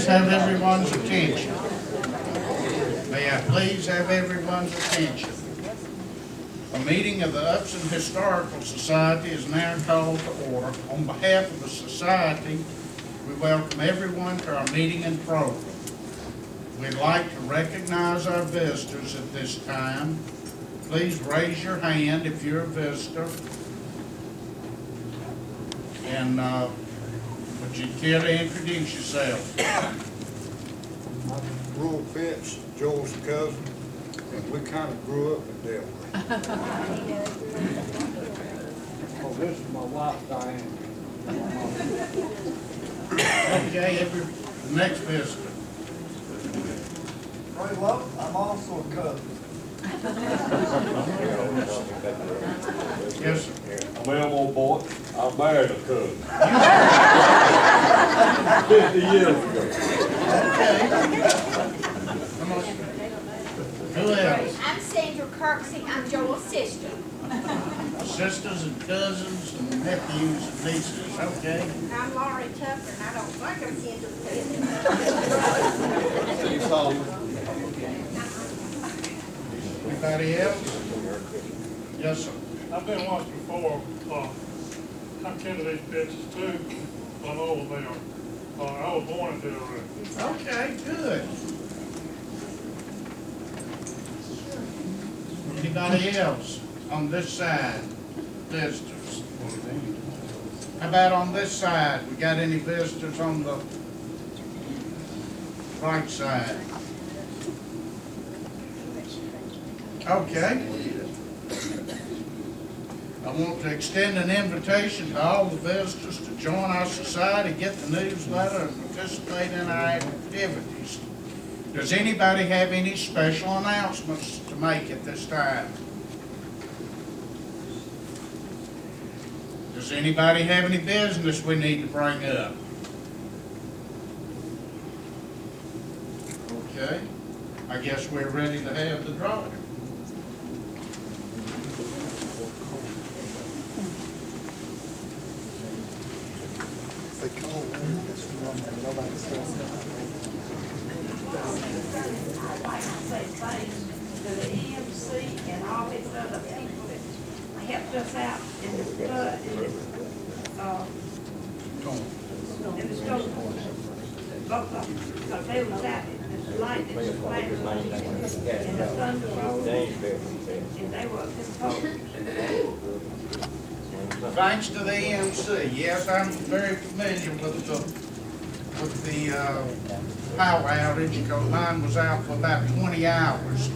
please have everyone's attention? May I please have everyone's attention? A meeting of the Upson Historical Society is now called to order. On behalf of the society, we welcome everyone to our meeting and program. We'd like to recognize our visitors at this time. Please raise your hand if you're a visitor. And would you care to introduce yourself? Rural Fitz, Joel's cousin, and we kind of grew up in Delray. Oh, this is my wife, Diane. Okay, the next visitor. Ray Love, I'm also a cousin. Yes, sir. Well, old boy, I married a cousin. 50 years ago. Come on. Who else? I'm Sandra Kirksey. I'm Joel's sister. Sisters and cousins and nephews and nieces, okay? I'm Laurie Tucker, and I don't think I'm Sandra Anybody else? Yes, sir. I've been once before. I'm kin to these bitches too. I know what they are. I was born in Delray. Okay, good. Anybody else on this side? Visitors? How about on this side? We got any visitors on the right side? Okay. I want to extend an invitation to all the visitors to join our society, get the newsletter, and participate in our activities. Does anybody have any special announcements to make at this time? Does anybody have any business we need to bring up? Okay. I guess we're ready to have the drawing. I'd like to say thanks to the EMC and all its other people that helped us out in the flood, in the storm. Both of them, because they was out in the lightning, the flash, and the thunder rolled, and they were composed. Thanks to the EMC. Yes, I'm very familiar with the power outage, because mine was out for about 20 hours.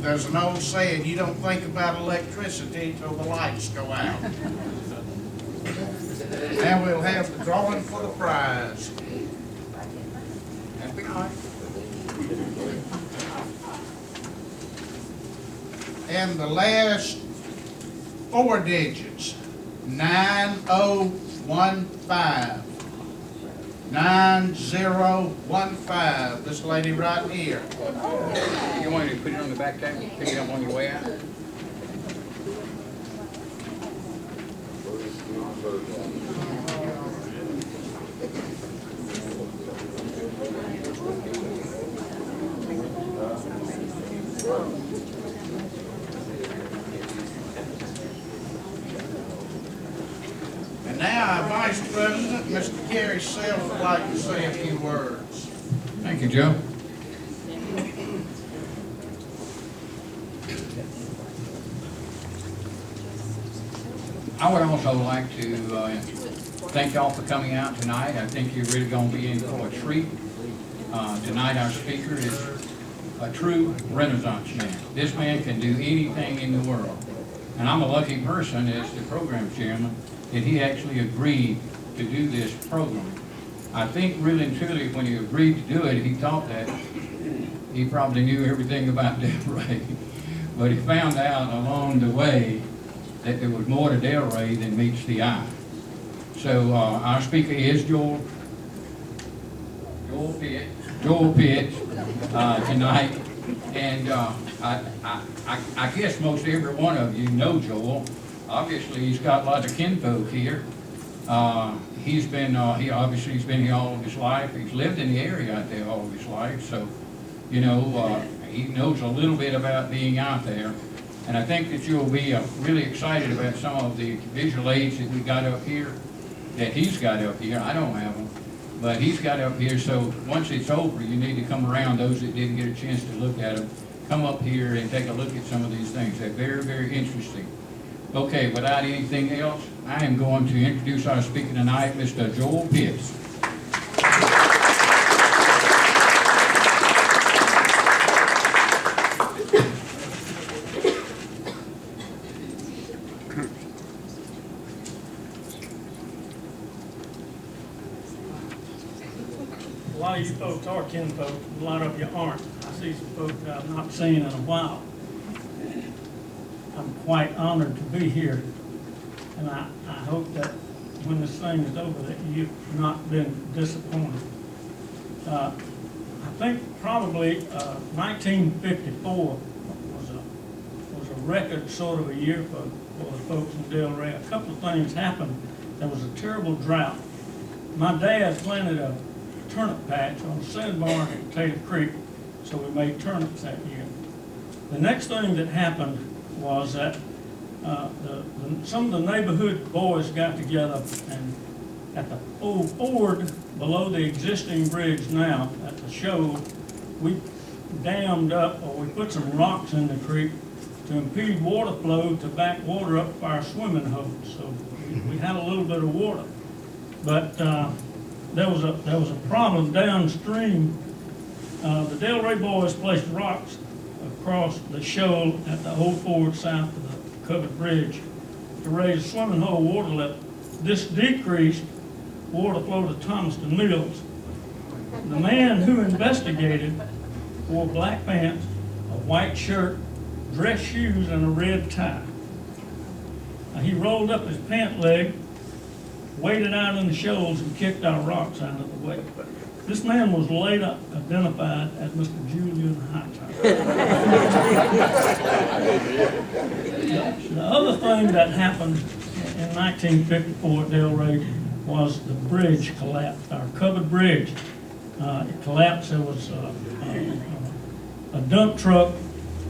There's an old saying, you don't think about electricity until the lights go out. Now we'll have the drawing for the prize. That'd be nice. And the last 4 digits, 9015. 9015. This lady right here. You want to put it on the back table, pick it up on your way out? And now our Vice President, Mr. Gary Self, would like to say a few words. Thank you, Joe. I would also like to thank y'all for coming out tonight. I think you're really going to be in for a treat. Tonight our speaker is a true Renaissance man. This man can do anything in the world. And I'm a lucky person as the program chairman that he actually agreed to do this program. I think really and truly when he agreed to do it, he thought that he probably knew everything about Delray. But he found out along the way that there was more to Delray than meets the eye. So our speaker is Joel Pitts tonight. And I guess most every one of you know Joel. Obviously, he's got lots of kinfolk here. He's been, he's been here all of his life. He's lived in the area out there all of his life, so, you know, he knows a little bit about being out there. And I think that you'll be really excited about some of the visual aids that we got up here, that he's got up here. I don't have them, but he's got up here, so once it's over, you need to come around, those that didn't get a chance to look at them, come up here and take a look at some of these things. They're very, very interesting. Okay, without anything else, I am going to introduce our speaker tonight, Mr. Joel Pitts. A lot of you folks are kinfolk, a lot of you aren't. I see some folks that I've not seen in a while. I'm quite honored to be here, and I hope that when this thing is over that you've not been disappointed. I think probably 1954 was a record sort of a year for the folks in Delray. A couple of things happened. There was a terrible drought. My dad planted a turnip patch on Sandbar and Potato Creek, so we made turnips that year. The next thing that happened was that some of the neighborhood boys got together, and at the old ford below the existing bridge now, at the shoal, we dammed up, or we put some rocks in the creek to impede water flow to back water up for our swimming holes. So we had a little bit of water. But there was a problem downstream. The Delray boys placed rocks across the shoal at the old ford south of the covered bridge to raise swimming hole water level. This decreased water flow to Thomaston Mills. The man who investigated wore black pants, a white shirt, dress shoes, and a red tie. He rolled up his pant leg, waded out in the shoals, and kicked our rocks out of the way. This man was later identified as Mr. Julian Hightower. The other thing that happened in 1954 at Delray was the bridge collapsed, our covered bridge. It collapsed. There was a dump truck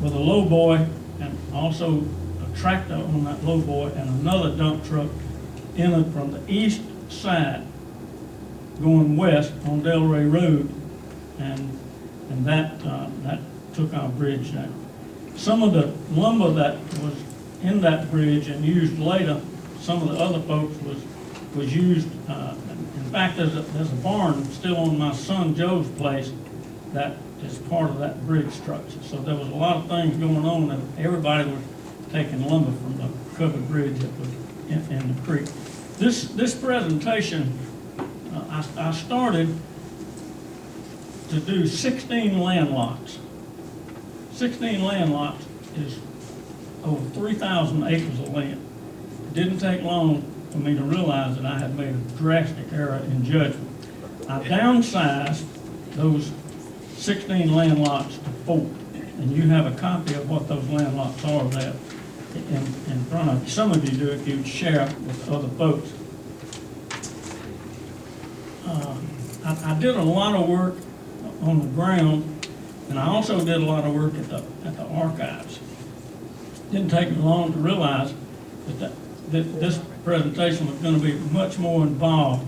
with a lowboy and also a tractor on that lowboy and another dump truck entered from the east side going west on Delray Road, and that took our bridge down. Some of the lumber that was in that bridge and used later, some of the other folks was used. In fact, there's a barn still on my son Joe's place that is part of that bridge structure. So there was a lot of things going on, and everybody was taking lumber from the covered bridge that was in the creek. This presentation, I started to do 16 land lots. 16 land lots is over 3,000 acres of land. It didn't take long for me to realize that I had made a drastic error in judgment. I downsized those 16 land lots to 4, and you have a copy of what those land lots are there in front of you. Some of you do if you'd share with other folks. I did a lot of work on the ground, and I also did a lot of work at the archives. Didn't take me long to realize that this presentation was going to be much more involved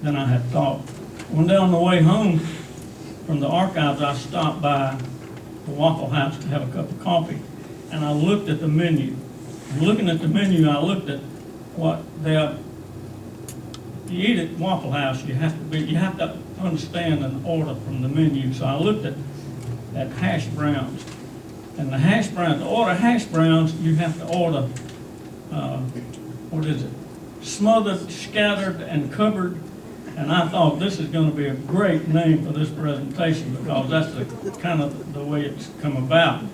than I had thought. One day on the way home from the archives, I stopped by the Waffle House to have a cup of coffee, and I looked at the menu. And looking at the menu, I looked at what they you eat at Waffle House, you have to understand an order from the menu. So I looked at hash browns, and the hash browns. To order hash browns, you have to order what is it? Smothered, scattered, and covered. And I thought this is going to be a great name for this presentation because that's the kind of the way it's come about.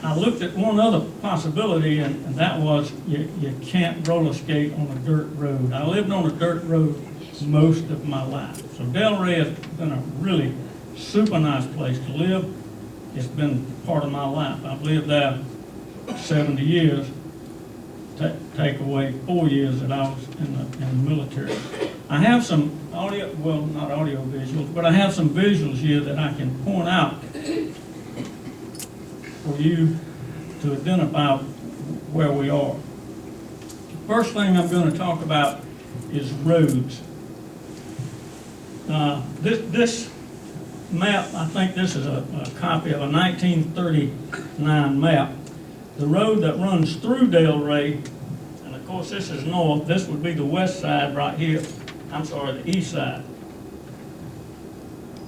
I looked at one other possibility, and that was you can't roller skate on a dirt road. I lived on a dirt road most of my life. So Delray has been a really super nice place to live. It's been part of my life. I've lived there 70 years. take away 4 years that I was in the military. I have some audio, well, not audio visuals, but I have some visuals here that I can point out for you to identify where we are. First thing I'm going to talk about is roads. This map, I think this is a copy of a 1939 map. The road that runs through Delray, and of course this is north, this would be the west side right here. I'm sorry, the east side.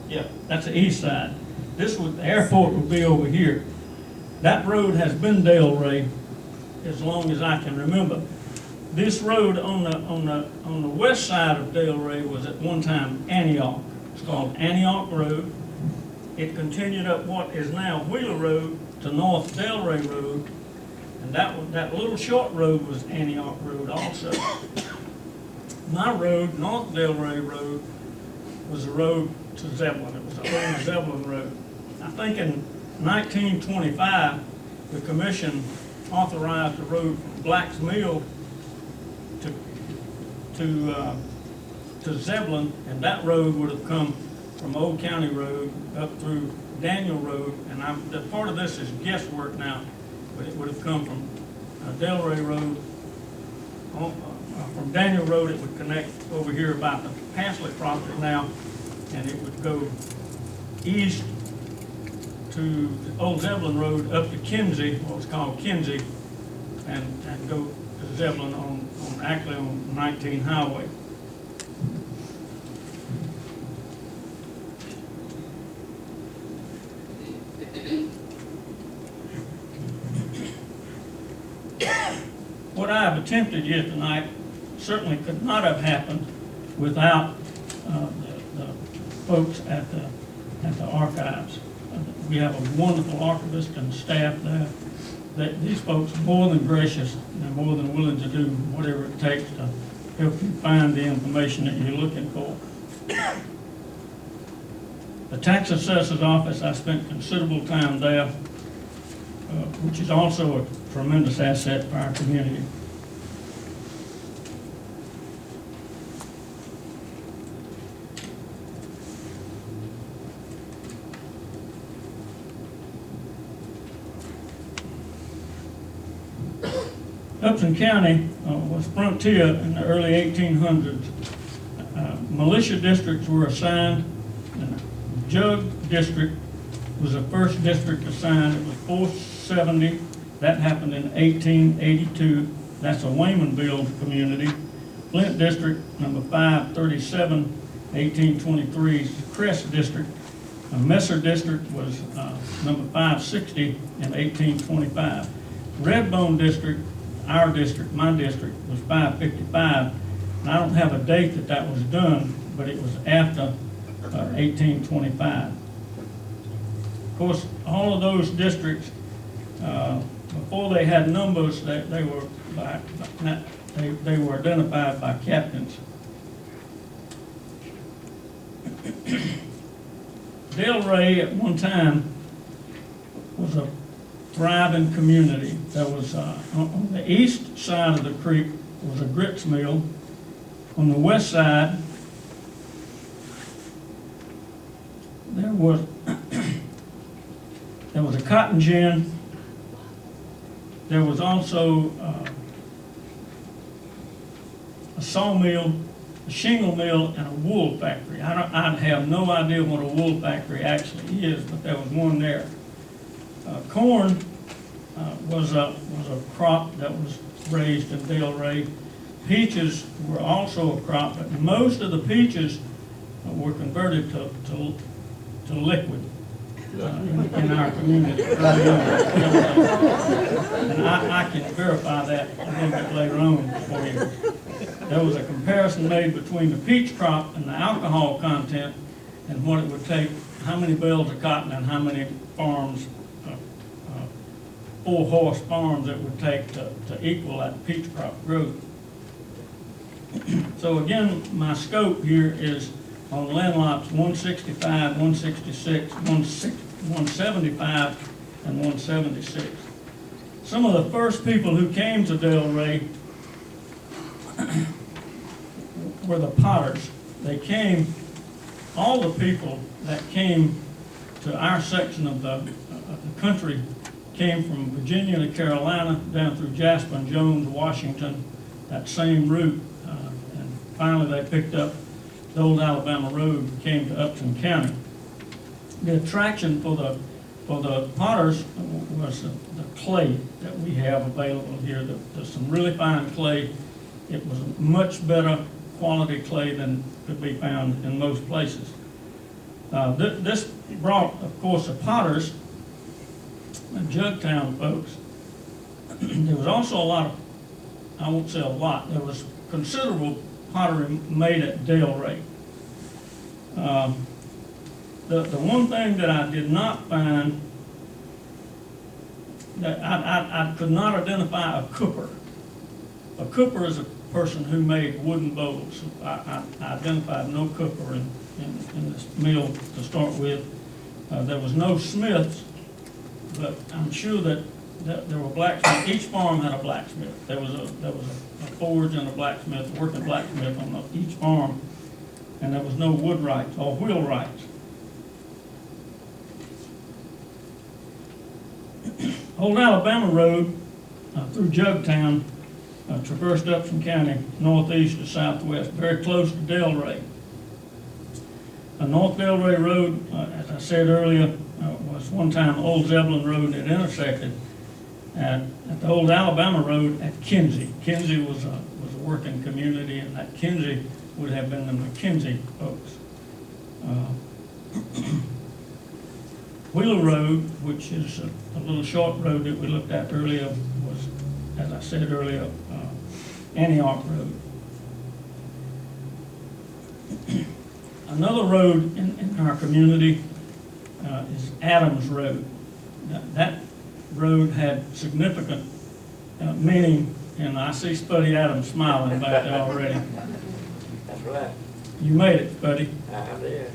Yeah, that's the east side. The airport would be over here. That road has been Delray as long as I can remember. This road on the west side of Delray was at one time Antioch. It's called Antioch Road. It continued up what is now Wheeler Road to North Delray Road, and that little short road was Antioch Road also. My road, North Delray Road, was the road to Zebulon. It was the old Zebulon Road. I think in 1925, the commission authorized the road from Black's Mill to Zebulon, and that road would have come from Old County Road up through Daniel Road, and part of this is guesswork now, but it would have come from Delray Road. From Daniel Road, it would connect over here about the Pasley property now, and it would go east to the Old Zebulon Road up to Kinsey, what was called Kinsey, and go to Zebulon actually on 19 Highway. What I have attempted here tonight certainly could not have happened without the folks at the archives. We have a wonderful archivist and staff there. These folks are more than gracious and more than willing to do whatever it takes to help you find the information that you're looking for. The tax assessor's office, I spent considerable time there, which is also a tremendous asset for our community. Upson County was frontier in the early 1800s. Militia districts were assigned, and Jug District was the first district assigned. It was 470. That happened in 1882. That's a Waymanville community. Flint District, number 537, 1823 is the Crest District. Messer District was number 560 in 1825. Redbone District, our district, my district, was 555. And I don't have a date that was done, but it was after 1825. Of course, all of those districts, before they had numbers, they were identified by captains. Delray at one time was a thriving community. There was on the east side of the creek was a grits mill. On the west side, there was a cotton gin. There was also a sawmill, a shingle mill, and a wool factory. I have no idea what a wool factory actually is, but there was one there. Corn was a crop that was raised in Delray. Peaches were also a crop, but most of the peaches were converted to liquid in our community. And I can verify that a little bit later on for you. There was a comparison made between the peach crop and the alcohol content and what it would take, how many bales of cotton and how many farms, 4-horse farms it would take to equal that peach crop growth. So again, my scope here is on land lots 165, 166, 175, and 176. some of the first people who came to Delray were the potters. They came, all the people that came to our section of the country came from Virginia to Carolina, down through Jasper and Jones, Washington, that same route. And finally they picked up the old Alabama Road and came to Upson County. The attraction for the potters was the clay that we have available here. There's some really fine clay. It was a much better quality clay than could be found in most places. This brought, of course, the potters, the Jugtown folks. There was also a lot of, I won't say a lot, there was considerable pottery made at Delray. The one thing that I did not find, that I could not identify a cooper. A cooper is a person who made wooden bowls. I identified no cooper in this mill to start with. There was no smiths, but I'm sure that there were blacksmiths. Each farm had a blacksmith. There was a forge and a blacksmith, a working blacksmith on each farm, and there was no woodwrights or wheelwrights. Old Alabama Road through Jugtown traversed Upson County northeast to southwest, very close to Delray. North Delray Road, as I said earlier, was one time Old Zebulon Road. It intersected at the old Alabama Road at Kinsey. Kinsey was a working community, and that Kinsey would have been the McKenzie folks. Wheeler Road, which is a little short road that we looked at earlier, was, as I said earlier, Antioch Road. Another road in our community is Adams Road. That road had significant meaning, and I see Spuddy Adams smiling back there already. That's right. You made it, Spuddy. I did.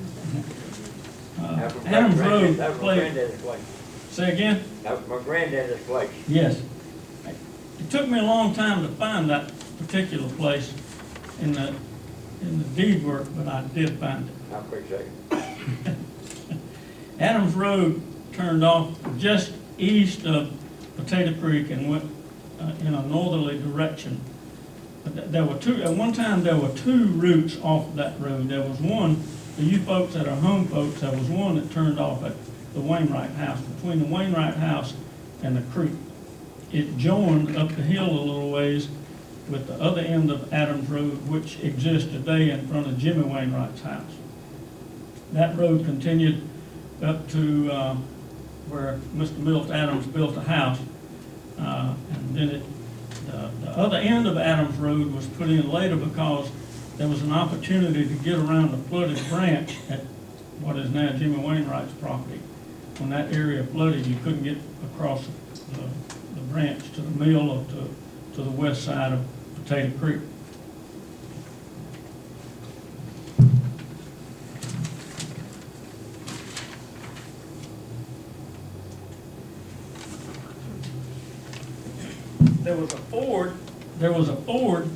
Adams Road That was my played. granddaddy's place. Say again? That was my granddaddy's place. Yes. It took me a long time to find that particular place in the deed work, but I did find it. I appreciate it. Adams Road turned off just east of Potato Creek and went in a northerly direction. But there were two, at one time there were two routes off of that road. There was one, for you folks that are home folks, there was one that turned off at the Wainwright House, between the Wainwright House and the creek. It joined up the hill a little ways with the other end of Adams Road, which exists today in front of Jimmy Wainwright's house. That road continued up to where Mr. Milt Adams built a house, and then the other end of Adams Road was put in later because there was an opportunity to get around the flooded branch at what is now Jimmy Wainwright's property. When that area flooded, you couldn't get across the branch to the mill or to the west side of Potato Creek. There was a ford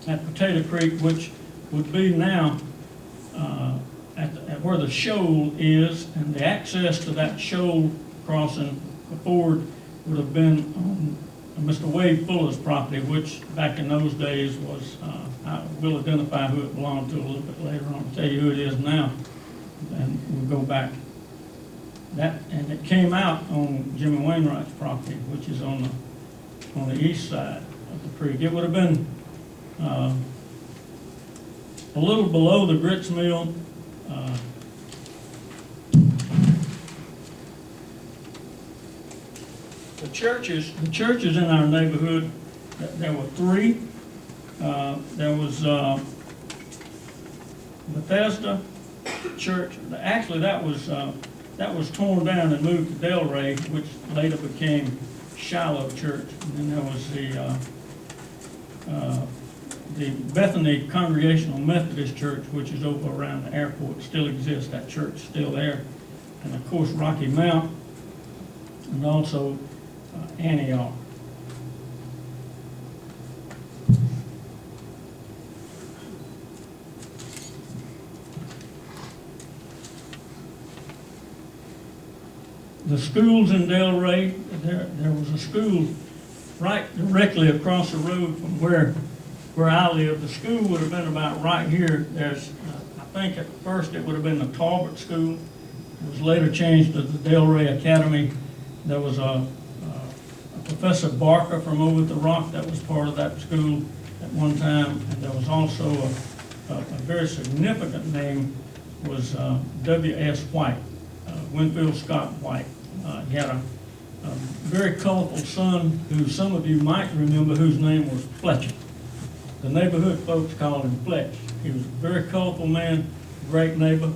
at Potato Creek, which would be now at where the shoal is, and the access to that shoal crossing the ford would have been on Mr. Wade Fuller's property, which back in those days was, I will identify who it belonged to a little bit later on, tell you who it is now, and we'll go back. And it came out on Jimmy Wainwright's property, which is on the east side of the creek. It would have been a little below the grits mill. The churches in our neighborhood, there were three. There was Bethesda Church. Actually, that was torn down and moved to Delray, which later became Shiloh Church. And then there was the Bethany Congregational Methodist Church, which is over around the airport, still exists. That church is still there. And of course, Rocky Mount, and also Antioch. The schools in Delray, there was a school right directly across the road from where I live. The school would have been about right here. There's, I think at first it would have been the Talbot School. It was later changed to the Delray Academy. There was a Professor Barker from over at the Rock that was part of that school at one time, and there was also a very significant name was W.S. White, Winfield Scott White. He had a very colorful son who some of you might remember, whose name was Fletcher. The neighborhood folks called him Fletch. He was a very colorful man, great neighbor.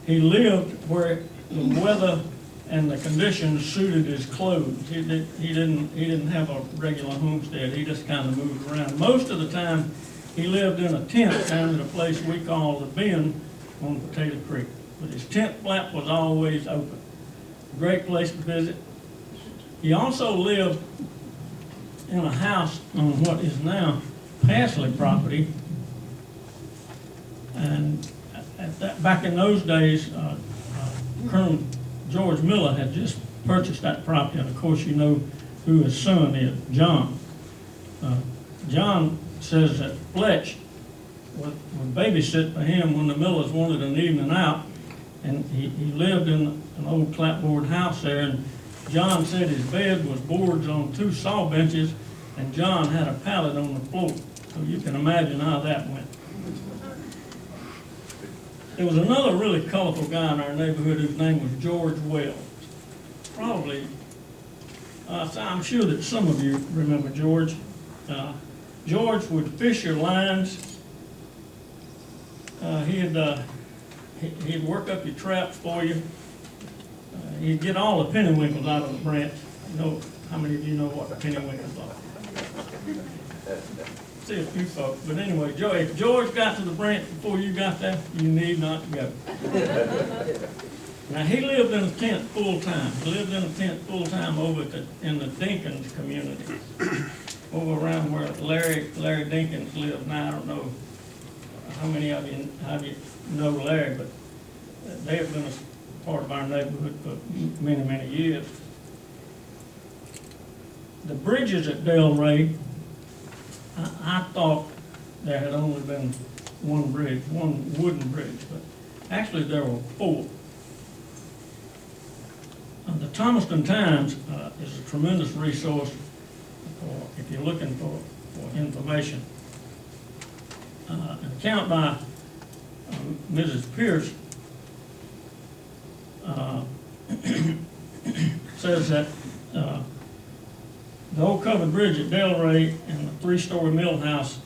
He lived where the weather and the conditions suited his clothes. He didn't have a regular homestead. He just kind of moved around. Most of the time, he lived in a tent down at a place we call the Bend on Potato Creek. But his tent flap was always open. Great place to visit. He also lived in a house on what is now Passley property. And back in those days, Colonel George Miller had just purchased that property, and of course you know who his son is, John. John says that Fletch would babysit for him when the Millers wanted an evening out, and he lived in an old clapboard house there, and John said his bed was boards on 2 saw benches, and John had a pallet on the floor. So you can imagine how that went. There was another really colorful guy in our neighborhood whose name was George Wells. Probably, I'm sure that some of you remember George. George would fish your lines. He'd work up your traps for you. He'd get all the pennywinkles out of the branch. You know, how many of you know what the pennywinkles are? See a few folks, but anyway, if George got to the branch before you got there, you need not go. Now, he lived in a tent full time. He lived in a tent full time over in the Dinkins community, over around where Larry Dinkins lived. Now, I don't know how many of you know Larry, but they have been a part of our neighborhood for many, many years. The bridges at Delray, I thought there had only been one bridge, one wooden bridge, but actually there were 4. The Thomaston Times is a tremendous resource if you're looking for information. An account by Mrs. Pierce says that the old covered bridge at Delray and the 3-story mill house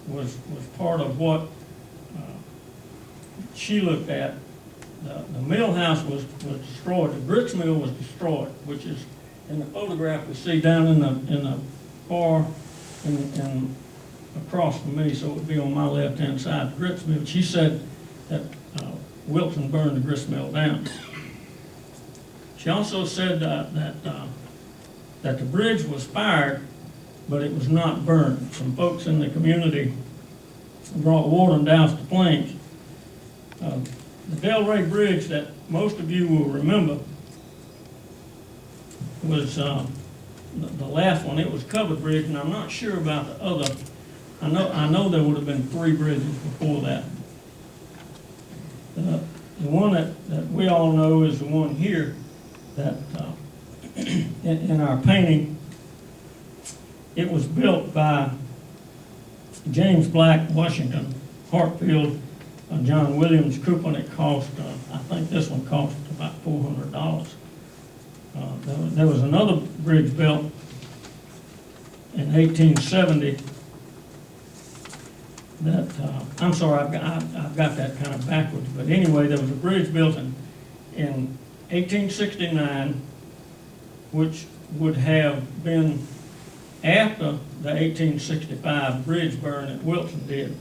was part of what she looked at. The mill house was destroyed. The grits mill was destroyed, which is in the photograph we see down in the far and across from me, so it would be on my left-hand side. The grits mill. She said that Wilson burned the grist mill down. She also said that the bridge was fired, but it was not burned. Some folks in the community brought water and doused the flames. The Delray Bridge that most of you will remember was the last one. It was covered bridge, and I'm not sure about the other. I know there would have been 3 bridges before that. The one that we all know is the one here that in our painting. It was built by James Black, Washington, Hartfield, John Williams, Cooper, and it cost, I think this one cost about $400. There was another bridge built in 1870 that, I'm sorry, I've got that kind of backwards, but anyway, there was a bridge built in 1869, which would have been after the 1865 bridge burn that Wilson did.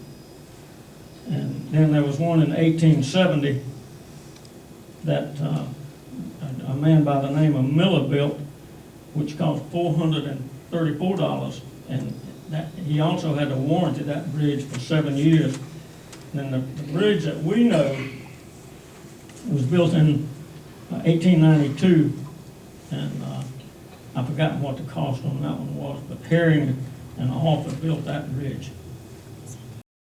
And then there was one in 1870 that a man by the name of Miller built, which cost $434, and that, he also had to warranty that bridge for 7 years. And the bridge that we know was built in 1892, and I've forgotten what the cost on that one was, but Herring and Offa built that bridge.